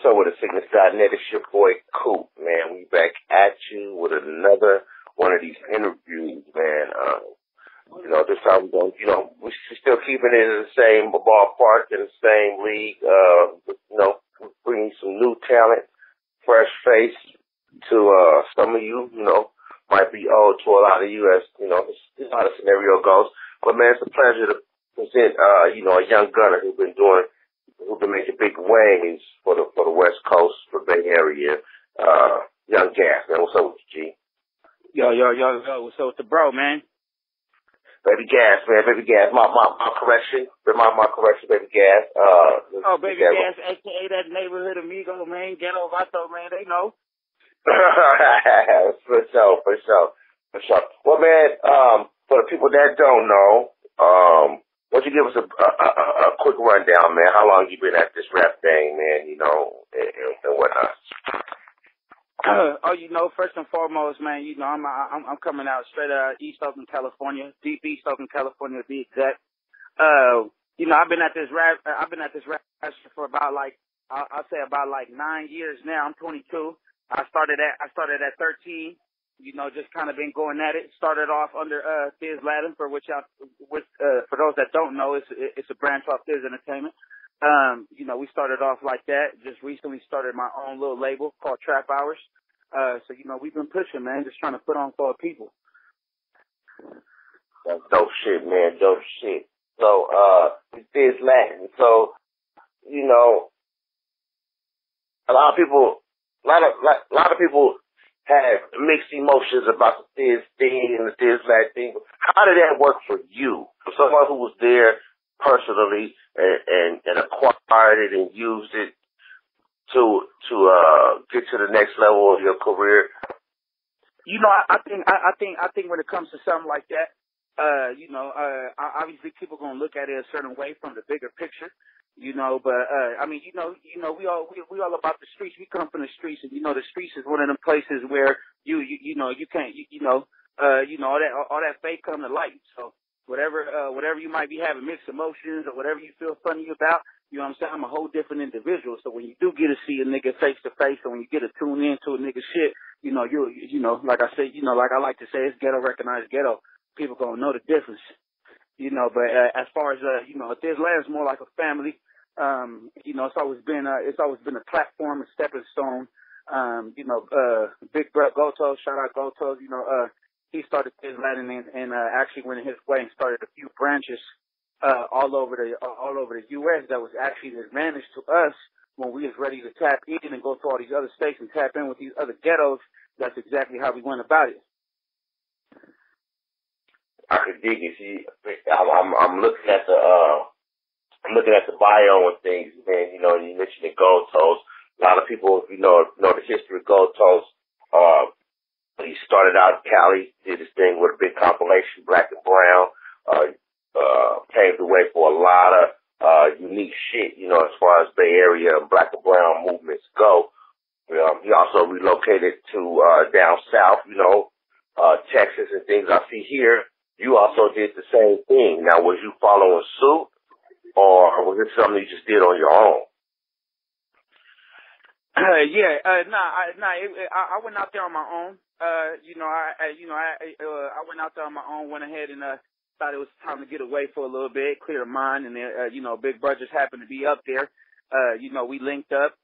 episode with the Siccness.net. It's your boy Coop, man. We back at you with another one of these interviews, man. This time we're still keeping it in the same ballpark, in the same league. Bringing some new talent, fresh face to some of you, might be old to a lot of you, as this is how the scenario goes. But man, it's a pleasure to present a young gunner who's been making big waves for the West Coast, for the Bay Area. Young Gas, man. What's up with you, G? Yo, what's up with the bro, man? Baby Gas, man. Baby Gas. My correction. My correction, Baby Gas. Baby Gas, a.k.a. that neighborhood amigo, man. Ghetto Vato, man. They know. For sure. Well, man, for the people that don't know, why don't you give us a quick rundown, man? How long you been at this rap thing, man, and whatnot? First and foremost, man, I'm coming out straight out of East Oakland, California, deep East Oakland, California to be exact. I've been at this rap for about I'll say about 9 years now. I'm 22. I started at 13. Just kind of been going at it. Started off under Thizz Latin, for those that don't know, it's a branch off Thizz Entertainment. We started off like that. Just recently started my own little label called Trap Hours. We've been pushing, man, just trying to put on for our people. That's dope shit, man. Dope shit. So, Thizz Latin. So, a lot of people have mixed emotions about the Thizz thing and the Thizz Latin thing. How did that work for you? For someone who was there personally and acquired it and used it to get to the next level of your career? I think when it comes to something like that, obviously people gonna look at it a certain way from the bigger picture, we all about the streets. We come from the streets, and the streets is one of them places where you can't all that fake come to light. So whatever you might be having mixed emotions or whatever you feel funny about, you know what I'm saying? I'm a whole different individual. So when you do get to see a nigga face to face, or when you get to tune into a nigga shit, like I say, like I like to say, it's ghetto recognized ghetto. People gonna know the difference, But as far as Thizz Latin's more like a family. It's always been a platform, a stepping stone. Big bro Goldtoes, shout out Goldtoes. He started Thizz Latin and actually went his way and started a few branches all over the U.S. that was actually an advantage to us when we was ready to tap in and go to all these other states and tap in with these other ghettos. That's exactly how we went about it. I could dig it. See, I'm looking at the bio and things, man. You mentioned the Goldtoes. A lot of people, know the history of Goldtoes. He started out in Cali, did his thing with a big compilation, Black and Brown. Paved the way for a lot of unique shit, as far as Bay Area and Black and Brown movements go. He also relocated to down south, Texas and things. I see here you also did the same thing. Now, was you following suit, or was it something you just did on your own? I went out there on my own. I went out there on my own, went ahead and thought it was time to get away for a little bit, clear the mind, and then Big Bro just happened to be up there. We linked up.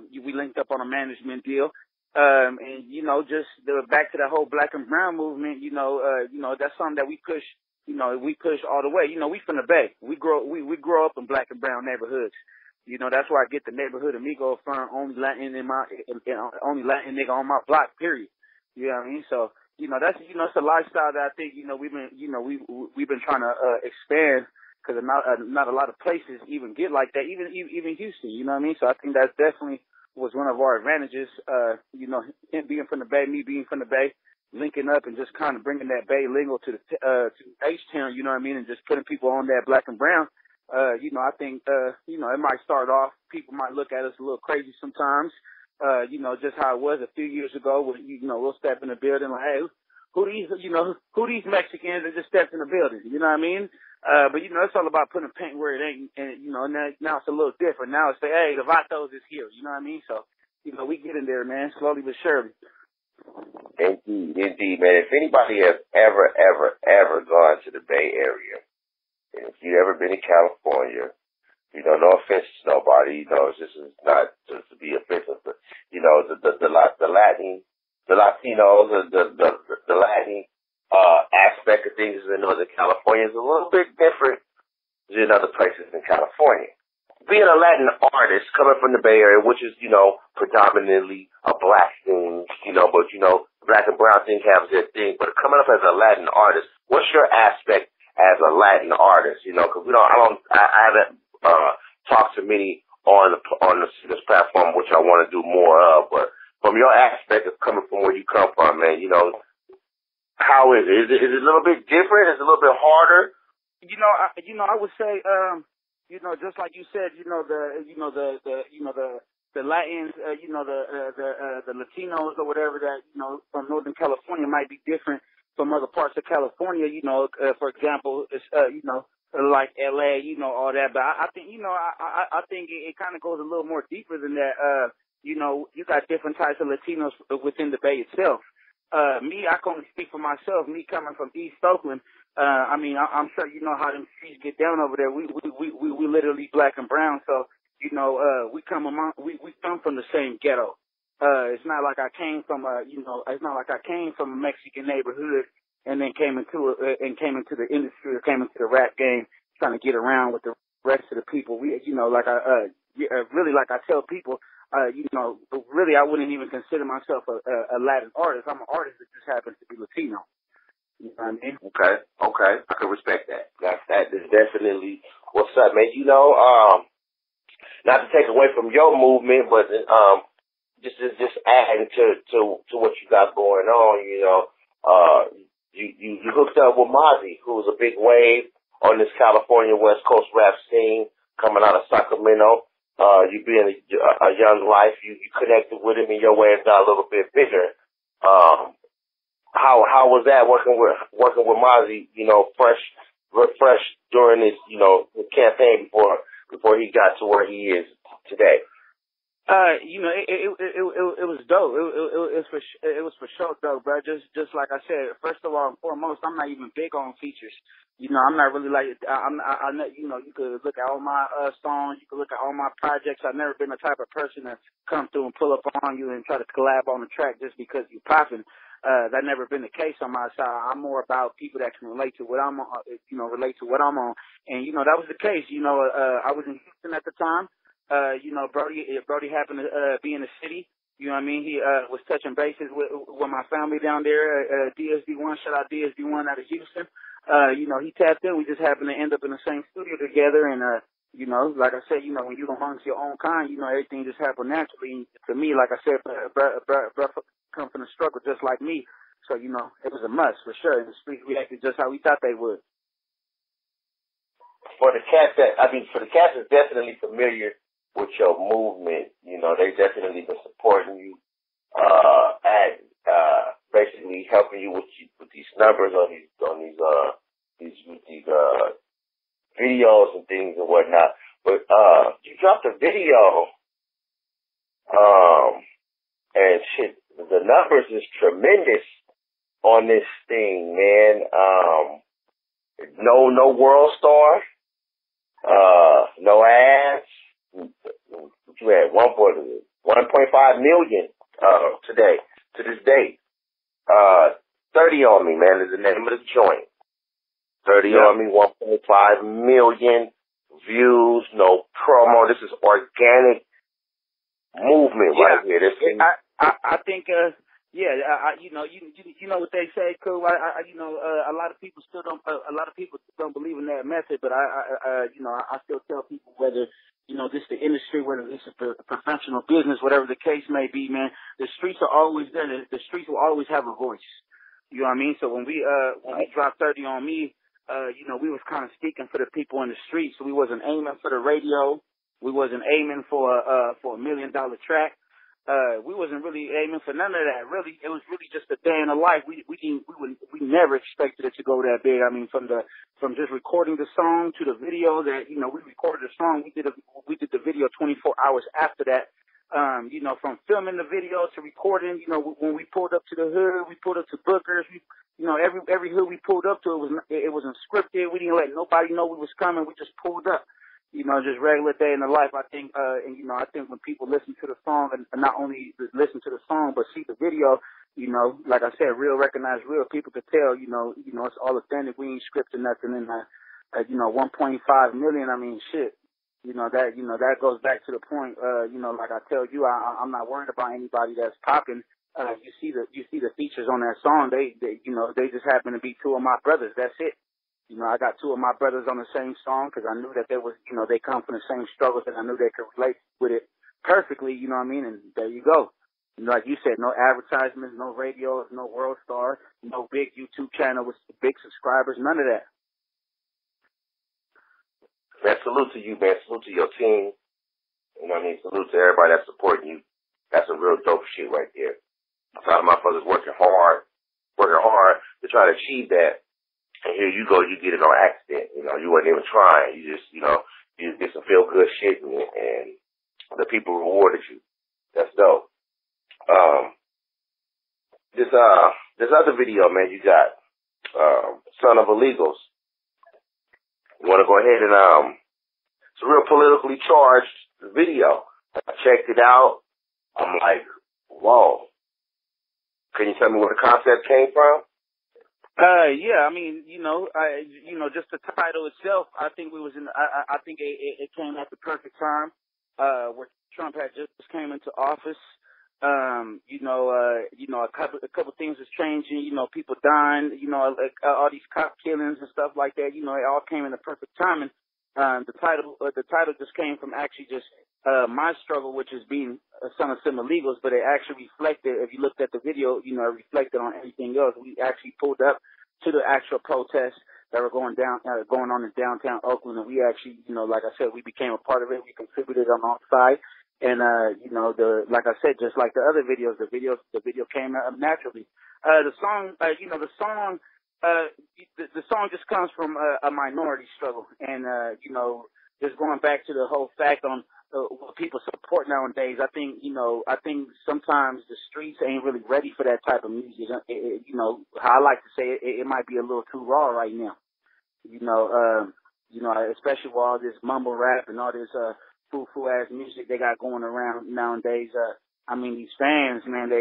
We linked up on a management deal. Back to that whole Black and Brown movement, that's something that we push, we push all the way. We from the Bay. We grow up in Black and Brown neighborhoods. That's where I get the neighborhood amigo from, only Latin nigga on my block, period. You know what I mean? So, that's, it's a lifestyle that I think, we've been trying to, expand, because not a lot of places even get like that, even Houston, you know what I mean? So I think that definitely was one of our advantages, him being from the Bay, me being from the Bay, linking up and just kind of bringing that Bay lingo to H-Town, you know what I mean, and just putting people on that Black and Brown. I think, it might start off, people might look at us a little crazy sometimes, just how it was a few years ago when, we'll step in the building like, hey, who these Mexicans that just stepped in the building, you know what I mean? But you know, it's all about putting paint where it ain't, and you know, now it's a little different. Now it's say, hey, the Vatos is here. You know what I mean? So, you know, we get in there, man, slowly but surely. Indeed, man. If anybody has ever gone to the Bay Area, and if you've ever been to California, you know, no offense to nobody, you know, this is not just to be offensive, but you know, the Latin, the Latinos, the Latin aspect of things in Northern California is a little bit different than other places in California. Being a Latin artist coming from the Bay Area, which is, you know, predominantly a black thing, you know, but, you know, black and brown thing have their thing, but coming up as a Latin artist, what's your aspect as a Latin artist, you know, because I haven't talked to many on this platform, which I want to do more of, but from your aspect of coming from where you come from, man, you know, how is it? Is it a little bit different? Is it a little bit harder? I would say, you know, just like you said, you know, the Latins, you know, the Latinos or whatever that, you know, from Northern California might be different from other parts of California, you know, for example, it's, you know, like LA, you know, all that. But I think, you know, I think it kind of goes a little more deeper than that. You know, you got different types of Latinos within the Bay itself. I can only speak for myself. Me coming from East Oakland, I mean, I'm sure you know how them streets get down over there. We literally black and brown. So, you know, we come from the same ghetto. It's not like I came from it's not like I came from a Mexican neighborhood and then came into the industry or came into the rap game trying to get around with the rest of the people. We, you know, like really like I tell people, you know, really I wouldn't even consider myself a Latin artist. I'm an artist that just happens to be Latino. You know what I mean? Okay. I can respect that. That is definitely what's up, man. You know, not to take away from your movement, but just adding to what you got going on, you know, you hooked up with Mozzy, who was a big wave on this California West Coast rap scene coming out of Sacramento. You being a young life, you connected with him and your waves got a little bit bigger. How was that working with Mozzy, you know, fresh during this, you know, campaign before he got to where he is today? You know, it was dope. It was for sure dope, bro. Just like I said, first of all and foremost, I'm not even big on features. You know, I'm not really like, I know, you know, you could look at all my songs, you could look at all my projects. I've never been the type of person to come through and pull up on you and try to collab on the track just because you popping. That never been the case on my side. I'm more about people that can relate to what I'm on, you know, relate to what I'm on. And, you know, that was the case. You know, I was in Houston at the time. You know, Brody happened to be in the city. You know what I mean? He was touching bases with my family down there. DSD1, shout out DSD1 out of Houston. You know, he tapped in. We just happened to end up in the same studio together. And, you know, like I said, you know, when you're amongst your own kind, you know, everything just happened naturally. To me, like I said, bro come from the struggle just like me. So, you know, it was a must for sure. And the streets reacted just how we thought they would. For the cats that's definitely familiar with your movement, you know, they definitely been supporting you, and basically helping you with these numbers on these videos and things and whatnot. But you dropped a video, and shit, the numbers is tremendous on this thing, man. No world star, no ads. You had 1.5 million to this day. 30 on me, man, is the name of the joint. 30 on me, 1.5 million views, no promo. This is organic movement right here. This thing. I think, you know, you know what they say, cool. You know, a lot of people don't believe in that method, but you know, I still tell people whether, you know, this is the industry, whether this is a professional business, whatever the case may be, man, the streets are always there. The streets will always have a voice. You know what I mean? So when we dropped 30 on me, you know, we was kind of speaking for the people in the streets. So we wasn't aiming for the radio. We wasn't aiming for $1 million track. we wasn't really aiming for none of that. Really, it was really just a day in the life. We never expected it to go that big. I mean, from just recording the song to the video that, we recorded the song. We did the video 24 hours after that. From filming the video to recording, when we pulled up to the hood, we pulled up to Booker's, every hood we pulled up to, it wasn't scripted. We didn't let nobody know we was coming. We just pulled up, just regular day in the life. I think, I think when people listen to the song and not only listen to the song, but see the video, like I said, real recognize real, people could tell, it's all authentic. We ain't scripted nothing in that, 1.5 million. I mean, shit. That goes back to the point, like I tell you, I'm not worried about anybody that's popping. You see the features on that song. They just happen to be two of my brothers. That's it. I got two of my brothers on the same song because I knew that there was, they come from the same struggles and I knew they could relate with it perfectly, you know what I mean? And there you go. Like you said, no advertisements, no radio, no world star, no big YouTube channel with big subscribers, none of that. Man, salute to you, man. Salute to your team. You know what I mean? Salute to everybody that's supporting you. That's some real dope shit right there. A lot of my brothers working hard to try to achieve that. And here you go, you get it on accident. You wasn't even trying. You just, you did some feel good shit and the people rewarded you. That's dope. This other video, man, you got, Son of Illegals. You want to go ahead and, it's a real politically charged video. I checked it out. I'm like, whoa. Can you tell me where the concept came from? Yeah, I mean, just the title itself, I think I think it came at the perfect time, where Trump had just came into office. A couple things is changing, people dying, all these cop killings and stuff like that, it all came in the perfect timing. The title just came from actually just, my struggle, which is being a son of some illegals, but it actually reflected, if you looked at the video, it reflected on everything else. We actually pulled up to the actual protests that were going on in downtown Oakland, and we actually, like I said, we became a part of it. We contributed on our side. And, like I said, just like the other videos, the video came up naturally. The song just comes from a minority struggle. And, just going back to the whole fact on what people support nowadays, I think sometimes the streets ain't really ready for that type of music. How I like to say it might be a little too raw right now. Especially with all this mumble rap and all this, foo-foo ass music they got going around nowadays. These fans, man,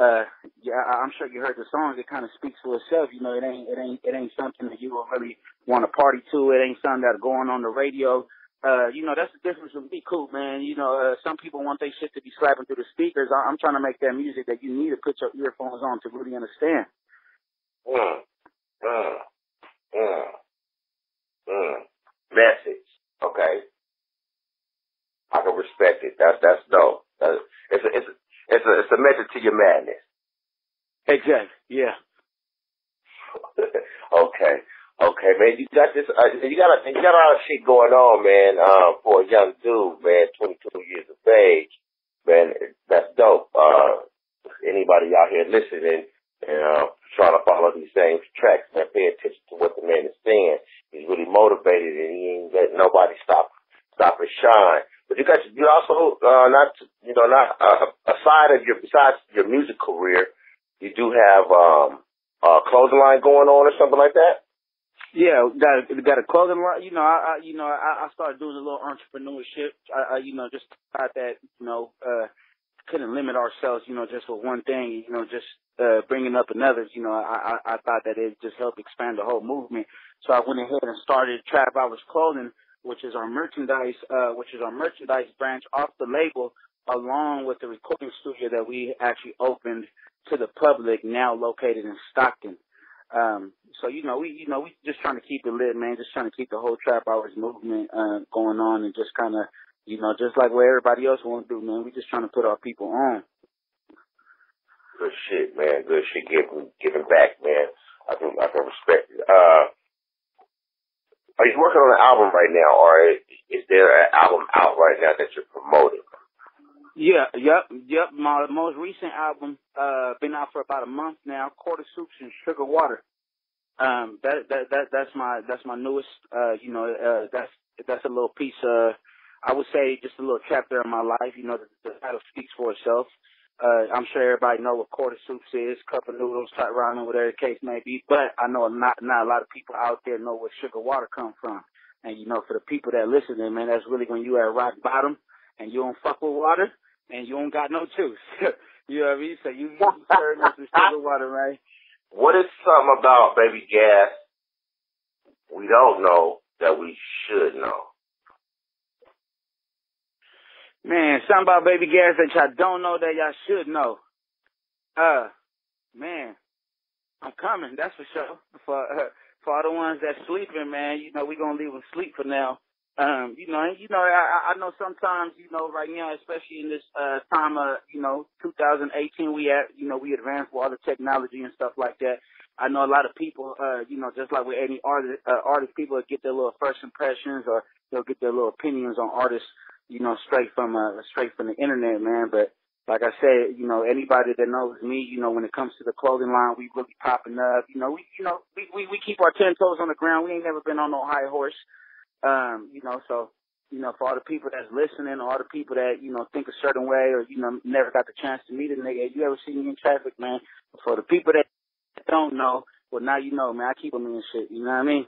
I'm sure you heard the song. It kind of speaks for itself. It ain't something that you will really want to party to. It ain't something that's going on the radio. That's the difference with me, cool, man. Some people want their shit to be slapping through the speakers. I'm trying to make that music that you need to put your earphones on to really understand. Message, okay. I can respect it. That's dope. It's a method to your madness. Exactly. Yeah. Okay, man. You got this. You got a lot of shit going on, man. For a young dude, man, 22 years of age, man. That's dope. Anybody out here listening and trying to follow these same tracks, man, pay attention to what the man is saying. He's really motivated, and he ain't letting nobody stop and shine. But you also besides your music career, you do have a clothing line going on or something like that. Yeah, got a clothing line. I started doing a little entrepreneurship. Just thought that couldn't limit ourselves, just with one thing. Just bringing up another. I thought that it just helped expand the whole movement. So I went ahead and started Trap Hours Clothing, which is our merchandise branch off the label, along with the recording studio that we actually opened to the public, now located in Stockton. So we just trying to keep it lit, man. Just trying to keep the whole Trap Hours movement going on, and just kind of, just like what everybody else wants to do, man. We just trying to put our people on. Good shit, man. Good shit. Giving back, man. I can respect it. Are you working on an album right now, or is there an album out right now that you're promoting? Yep. My most recent album, been out for about a month now. Quarter Soups and Sugar Water. That's my newest. That's a little piece. I would say just a little chapter in my life. You know, the title speaks for itself. I'm sure everybody know what quarter soups is, cup of noodles, tight ramen, whatever the case may be. But I know not a lot of people out there know where sugar water comes from. And you know, for the people that listen, man, that's really when you at rock bottom and you don't fuck with water and you don't got no juice. You know what I mean? So you serve us with sugar water, right? What is something about Baby Gas we don't know that we should know? Man, something about Baby Gas that y'all don't know that y'all should know. Man, I'm coming, that's for sure. For all the ones that's sleeping, man, you know, we gonna leave them sleep for now. I know sometimes, you know, right now, especially in this time of, 2018, we advance with all the technology and stuff like that. I know a lot of people, just like with any artist, people will get their little first impressions or they'll get their little opinions on artists, straight from the internet, man. But like I said, anybody that knows me, when it comes to the clothing line, we really popping up. We keep our 10 toes on the ground. We ain't never been on no high horse. For all the people that's listening, or all the people that, think a certain way or, never got the chance to meet a nigga, you ever see me in traffic, man? For the people that don't know, well, now you know, man, I keep them in shit, you know what I mean?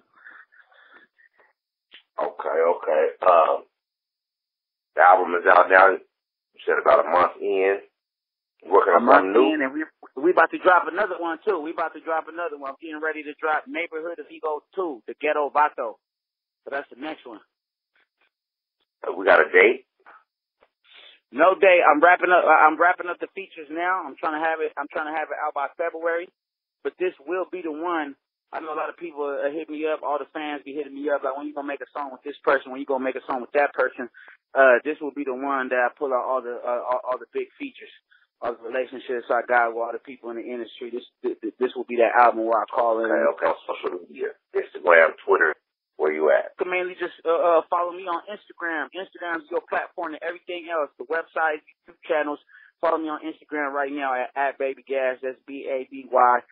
Okay. The album is out now. You said about a month in. Working on something new. And we about to drop another one, too. I'm getting ready to drop Neighborhood of Ego 2, the Ghetto Vato. So that's the next one. We got a date? No date. I'm wrapping up the features now. I'm trying to have it out by February. But this will be the one. I know a lot of people hit me up. All the fans be hitting me up like, when you gonna make a song with this person? When you gonna make a song with that person? This will be the one that I pull out all the big features, all the relationships I got with all the people in the industry. This will be that album where I call it. Okay. Social media, Instagram, Twitter. Where you at? You can mainly just follow me on Instagram. Instagram is your platform and everything else. The website, YouTube channels. Follow me on Instagram right now at Baby Gas. That's BABYGAS.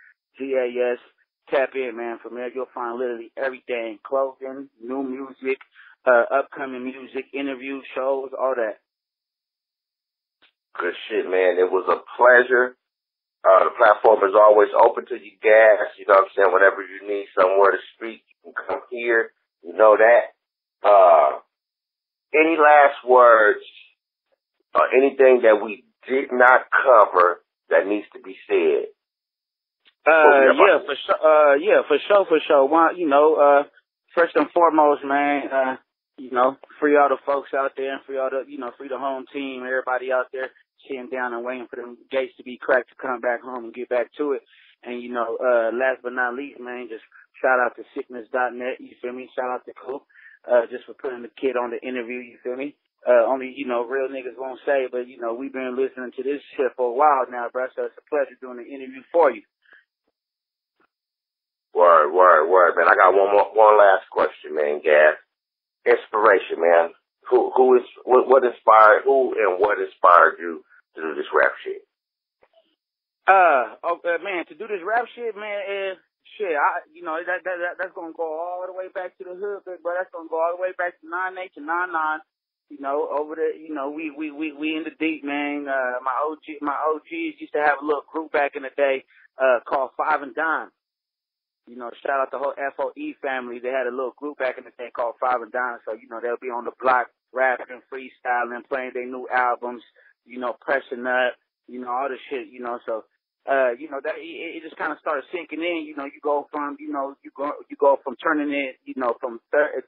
Tap in, man. From there, you'll find literally everything: clothing, new music, upcoming music, interviews, shows, all that. Good shit, man. It was a pleasure. The platform is always open to you, Gas. You know what I'm saying? Whenever you need somewhere to speak, you can come here. You know that. Any last words or anything that we did not cover that needs to be said? For sure. Well, first and foremost, man, free all the folks out there and free the home team, everybody out there sitting down and waiting for them gates to be cracked to come back home and get back to it. And, last but not least, man, just shout out to Siccness.net, you feel me? Shout out to Coop, just for putting the kid on the interview, you feel me? Only, real niggas won't say, but, we've been listening to this shit for a while now, bro, so it's a pleasure doing the interview for you. Word, man. I got one last question, man, Gas. Inspiration, man. What inspired you to do this rap shit? Man, to do this rap shit, man, that's gonna go all the way back to the hood, big bro. That's gonna go all the way back to 9-8 to 9-9. Over there, we in the deep, man. My OGs used to have a little group back in the day, called Five and Dime. Shout out the whole FOE family. They had a little group back in the day called Five and Dime. So, they'll be on the block rapping, freestyling, playing their new albums, pressing up, all this shit, So, that it just kind of started sinking in. You go from, you go from turning it, from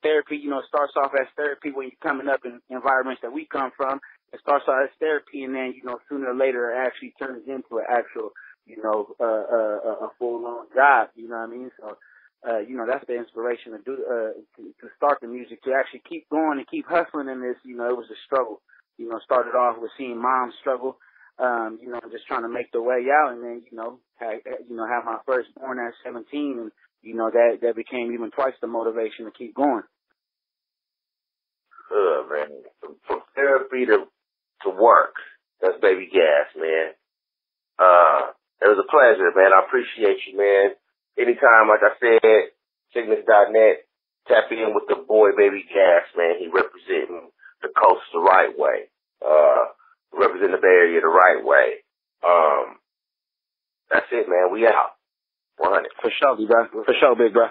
therapy, it starts off as therapy when you're coming up in environments that we come from. It starts off as therapy, and then, sooner or later it actually turns into an actual, a full-on job, you know what I mean? So, that's the inspiration to do, to start the music, to actually keep going and keep hustling in this. It was a struggle. Started off with seeing mom struggle, just trying to make their way out, and then, have my firstborn at 17, and, that became even twice the motivation to keep going. Man. From therapy to work, That's Baby Gas, man. It was a pleasure, man. I appreciate you, man. Anytime, like I said, Siccness.net, tap in with the boy Baby Gas, man. He representing the coast the right way. Representing the Bay Area the right way. That's it, man. We out. 100. For sure, bro. For sure, big bro.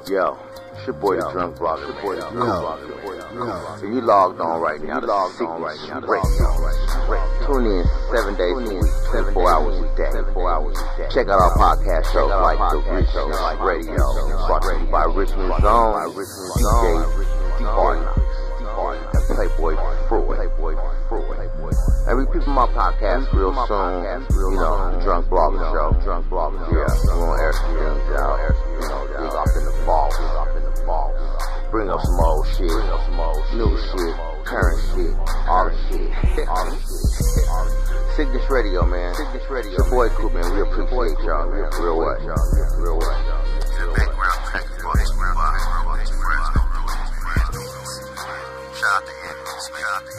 Yo, it's your boy the Drunk Blogger. So you logged on right now to Siccness Radio. Tune in 7 days a week, 24 hours a day. Check out our podcast shows like The Siccness Radio, brought to you by Richmond Zone, DJ D-Barnox, and Playboy Freud. And repeat my podcast real soon. You know, the Drunk Blogger Show. Yeah, we're on air streams now. You know, dig up in the vault. Bring up some old shit, new shit, current shit, all the shit. Siccness Radio, man. Siccness Radio. Your boy Coop, man. We appreciate y'all, man. Real way. The background track is brought to you by Shout out to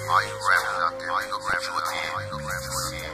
All you rappers out there, all you rappers with